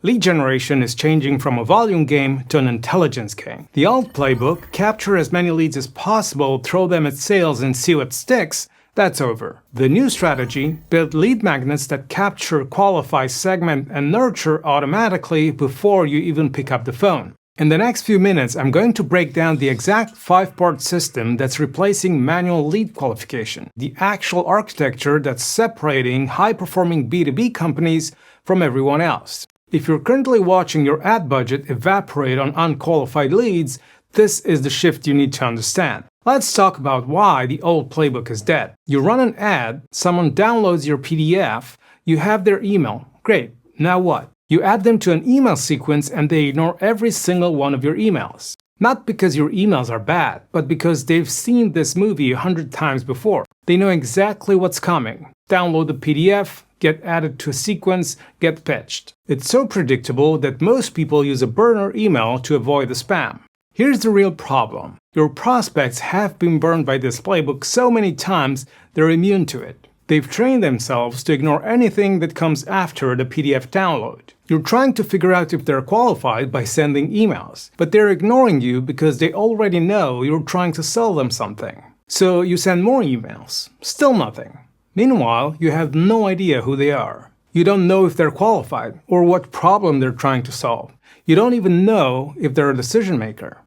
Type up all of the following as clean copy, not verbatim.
Lead generation is changing from a volume game to an intelligence game. The old playbook, capture as many leads as possible, throw them at sales and see what sticks, that's over. The new strategy, build lead magnets that capture, qualify, segment, and nurture automatically before you even pick up the phone. In the next few minutes, I'm going to break down the exact 5-part system that's replacing manual lead qualification, the actual architecture that's separating high-performing B2B companies from everyone else. If you're currently watching your ad budget evaporate on unqualified leads, this is the shift you need to understand. Let's talk about why the old playbook is dead. You run an ad, someone downloads your PDF, you have their email. Great, now what? You add them to an email sequence and they ignore every single one of your emails. Not because your emails are bad, but because they've seen this movie 100 times before. They know exactly what's coming. Download the PDF, get added to a sequence, get pitched. It's so predictable that most people use a burner email to avoid the spam. Here's the real problem. Your prospects have been burned by this playbook so many times they're immune to it. They've trained themselves to ignore anything that comes after the PDF download. You're trying to figure out if they're qualified by sending emails, but they're ignoring you because they already know you're trying to sell them something. So you send more emails. Still nothing. Meanwhile, you have no idea who they are. You don't know if they're qualified or what problem they're trying to solve. You don't even know if they're a decision maker.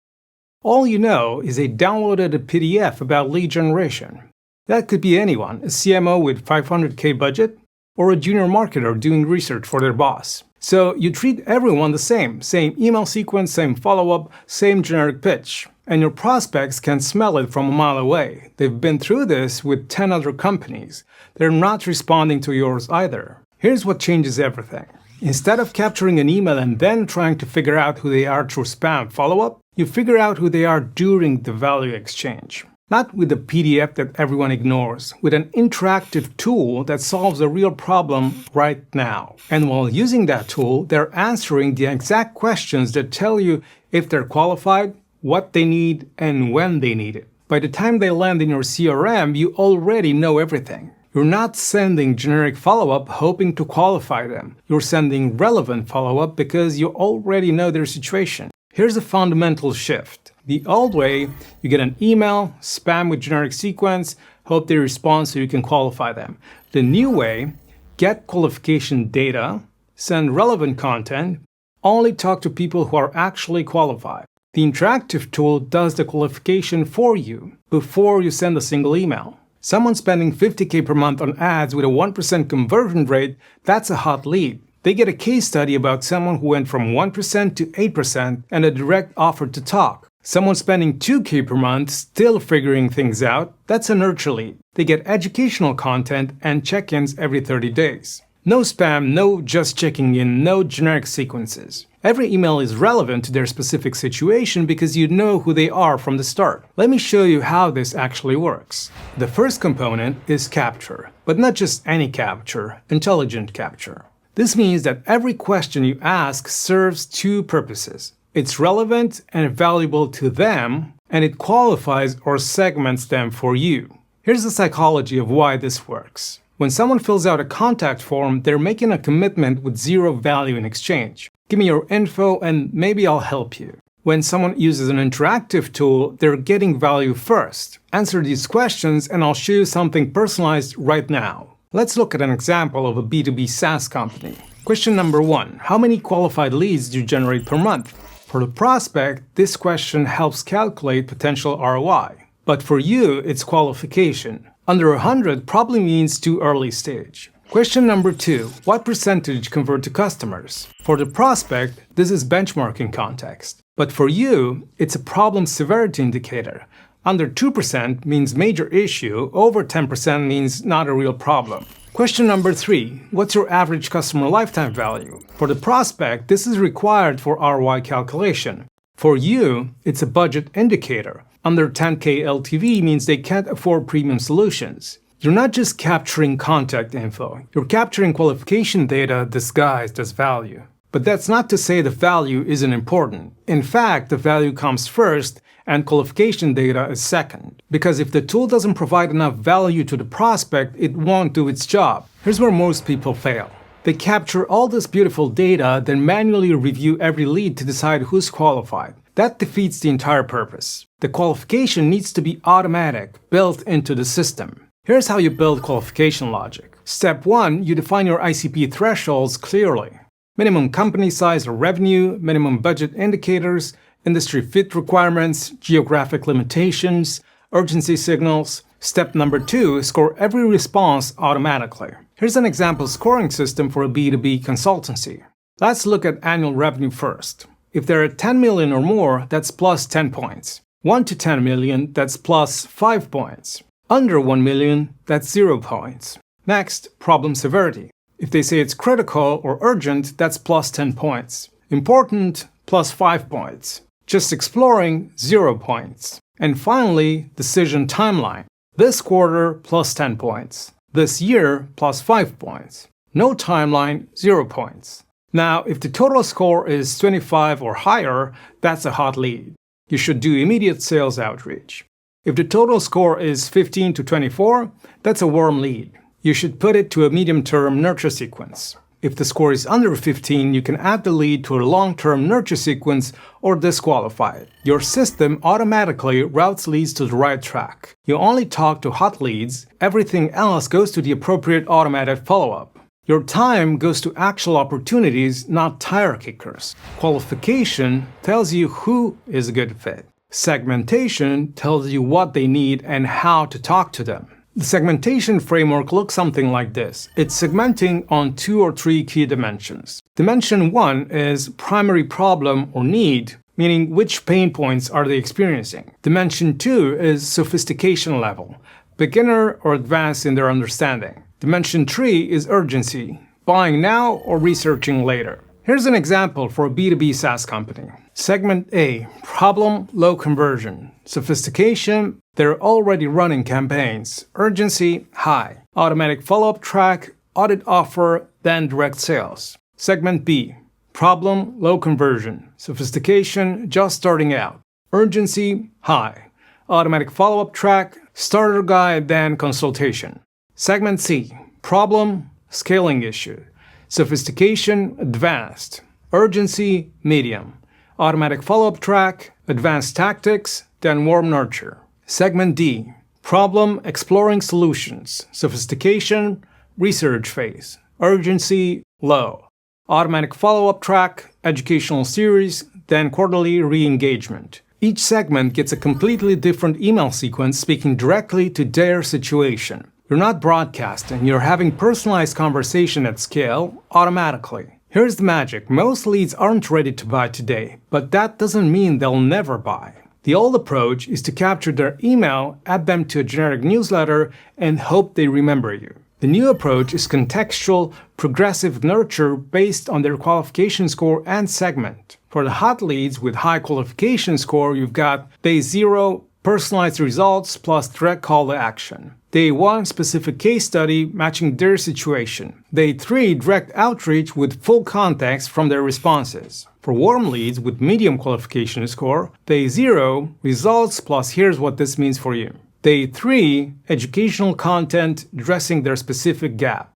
All you know is they downloaded a PDF about lead generation. That could be anyone, a CMO with $500K budget, or a junior marketer doing research for their boss. So you treat everyone the same email sequence, same follow-up, same generic pitch. And your prospects can smell it from a mile away. They've been through this with 10 other companies. They're not responding to yours either. Here's what changes everything. Instead of capturing an email and then trying to figure out who they are through spam follow-up, you figure out who they are during the value exchange. Not with a PDF that everyone ignores, with an interactive tool that solves a real problem right now. And while using that tool, they're answering the exact questions that tell you if they're qualified, what they need, and when they need it. By the time they land in your CRM, you already know everything. You're not sending generic follow-up hoping to qualify them. You're sending relevant follow-up because you already know their situation. Here's a fundamental shift. The old way, you get an email, spam with generic sequence, hope they respond so you can qualify them. The new way, get qualification data, send relevant content, only talk to people who are actually qualified. The interactive tool does the qualification for you before you send a single email. Someone spending $50K per month on ads with a 1% conversion rate, that's a hot lead. They get a case study about someone who went from 1% to 8% and a direct offer to talk. Someone spending $2K per month still figuring things out, that's a nurture lead. They get educational content and check-ins every 30 days. No spam, no just checking in, no generic sequences. Every email is relevant to their specific situation because you know who they are from the start. Let me show you how this actually works. The first component is capture, but not just any capture, intelligent capture. This means that every question you ask serves two purposes. It's relevant and valuable to them, and it qualifies or segments them for you. Here's the psychology of why this works. When someone fills out a contact form, they're making a commitment with zero value in exchange. Give me your info and maybe I'll help you. When someone uses an interactive tool, they're getting value first. Answer these questions and I'll show you something personalized right now. Let's look at an example of a B2B SaaS company. Question number 1. How many qualified leads do you generate per month? For the prospect, this question helps calculate potential ROI. But for you, it's qualification. Under 100 probably means too early stage. Question number 2. What percentage convert to customers? For the prospect, this is benchmarking context. But for you, it's a problem severity indicator. Under 2% means major issue, over 10% means not a real problem. Question number 3. What's your average customer lifetime value? For the prospect, this is required for ROI calculation. For you, it's a budget indicator. Under 10K LTV means they can't afford premium solutions. You're not just capturing contact info, you're capturing qualification data disguised as value. But that's not to say the value isn't important. In fact, the value comes first and qualification data is second. Because if the tool doesn't provide enough value to the prospect, it won't do its job. Here's where most people fail. They capture all this beautiful data, then manually review every lead to decide who's qualified. That defeats the entire purpose. The qualification needs to be automatic, built into the system. Here's how you build qualification logic. Step 1, you define your ICP thresholds clearly. Minimum company size or revenue, minimum budget indicators, industry fit requirements, geographic limitations, urgency signals. Step number 2, score every response automatically. Here's an example scoring system for a B2B consultancy. Let's look at annual revenue first. If they're at 10 million or more, that's plus 10 points. 1 to 10 million, that's plus 5 points. Under 1 million, that's 0 points. Next, problem severity. If they say it's critical or urgent, that's plus 10 points. Important, plus 5 points. Just exploring, 0 points. And finally, decision timeline. This quarter, plus 10 points. This year, plus 5 points. No timeline, 0 points. Now, if the total score is 25 or higher, that's a hot lead. You should do immediate sales outreach. If the total score is 15 to 24, that's a warm lead. You should put it to a medium-term nurture sequence. If the score is under 15, you can add the lead to a long-term nurture sequence or disqualify it. Your system automatically routes leads to the right track. You only talk to hot leads, everything else goes to the appropriate automated follow-up. Your time goes to actual opportunities, not tire kickers. Qualification tells you who is a good fit. Segmentation tells you what they need and how to talk to them. The segmentation framework looks something like this. It's segmenting on 2 or 3 key dimensions. Dimension 1 is primary problem or need, meaning which pain points are they experiencing. Dimension 2 is sophistication level, beginner or advanced in their understanding. Dimension 3 is urgency, buying now or researching later. Here's an example for a B2B SaaS company. Segment A, problem, low conversion. Sophistication, they're already running campaigns. Urgency, high. Automatic follow-up track, audit offer, then direct sales. Segment B, problem, low conversion. Sophistication, just starting out. Urgency, high. Automatic follow-up track, starter guide, then consultation. Segment C, problem, scaling issue. Sophistication, advanced. Urgency, medium. Automatic follow-up track, advanced tactics, then warm nurture. Segment D, problem, exploring solutions. Sophistication, research phase. Urgency, low. Automatic follow-up track, educational series, then quarterly re-engagement. Each segment gets a completely different email sequence speaking directly to their situation. You're not broadcasting, you're having personalized conversation at scale automatically. Here's the magic. Most leads aren't ready to buy today, but that doesn't mean they'll never buy. The old approach is to capture their email, add them to a generic newsletter, and hope they remember you. The new approach is contextual, progressive nurture based on their qualification score and segment. For the hot leads with high qualification score, you've got day 0, personalized results plus direct call to action. Day 1, specific case study matching their situation. Day 3, direct outreach with full context from their responses. For warm leads with medium qualification score, Day 0, results plus here's what this means for you. Day 3, educational content addressing their specific gap.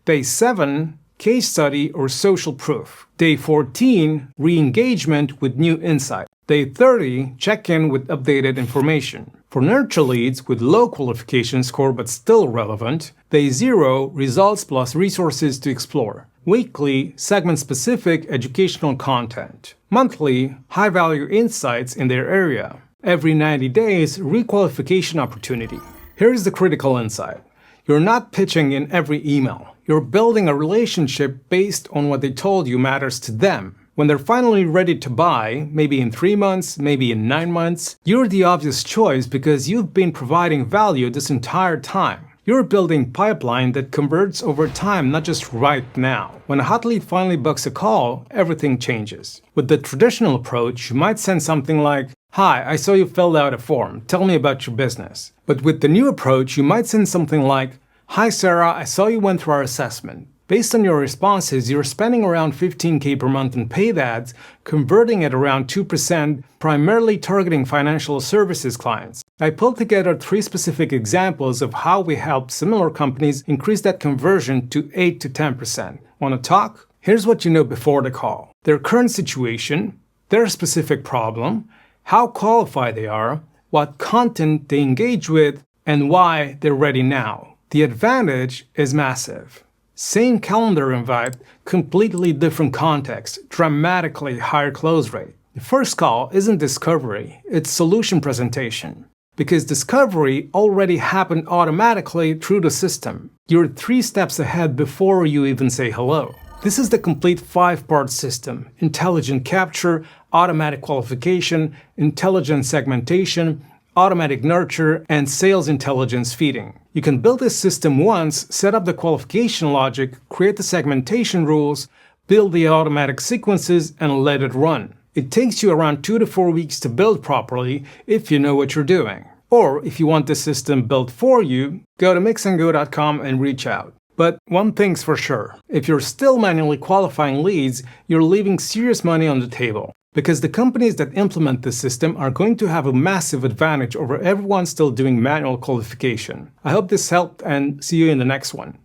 Day 7, case study or social proof. Day 14, re-engagement with new insight. Day 30, check-in with updated information. For nurture leads with low qualification score but still relevant, Day 0, results plus resources to explore. Weekly, segment-specific educational content. Monthly, high-value insights in their area. Every 90 days, requalification opportunity. Here's the critical insight. You're not pitching in every email. You're building a relationship based on what they told you matters to them. When they're finally ready to buy, maybe in 3 months, maybe in 9 months, you're the obvious choice because you've been providing value this entire time. You're building pipeline that converts over time, not just right now. When a hot lead finally books a call, everything changes. With the traditional approach, you might send something like, "Hi, I saw you filled out a form. Tell me about your business." But with the new approach, you might send something like, "Hi Sarah, I saw you went through our assessment. Based on your responses, you're spending around $15K per month on paid ads, converting at around 2%, primarily targeting financial services clients. I pulled together 3 specific examples of how we help similar companies increase that conversion to 8 to 10%. Want to talk? Here's what you know before the call: their current situation, their specific problem, how qualified they are, what content they engage with, and why they're ready now. The advantage is massive. Same calendar invite, completely different context, dramatically higher close rate. The first call isn't discovery, it's solution presentation. Because discovery already happened automatically through the system. You're 3 steps ahead before you even say hello. This is the complete 5-part system: intelligent capture, automatic qualification, intelligent segmentation, automatic nurture, and sales intelligence feeding. You can build this system once, set up the qualification logic, create the segmentation rules, build the automatic sequences, and let it run. It takes you around 2 to 4 weeks to build properly if you know what you're doing. Or if you want this system built for you, go to mixandgo.com and reach out. But one thing's for sure: if you're still manually qualifying leads, you're leaving serious money on the table. Because the companies that implement this system are going to have a massive advantage over everyone still doing manual qualification. I hope this helped, and see you in the next one.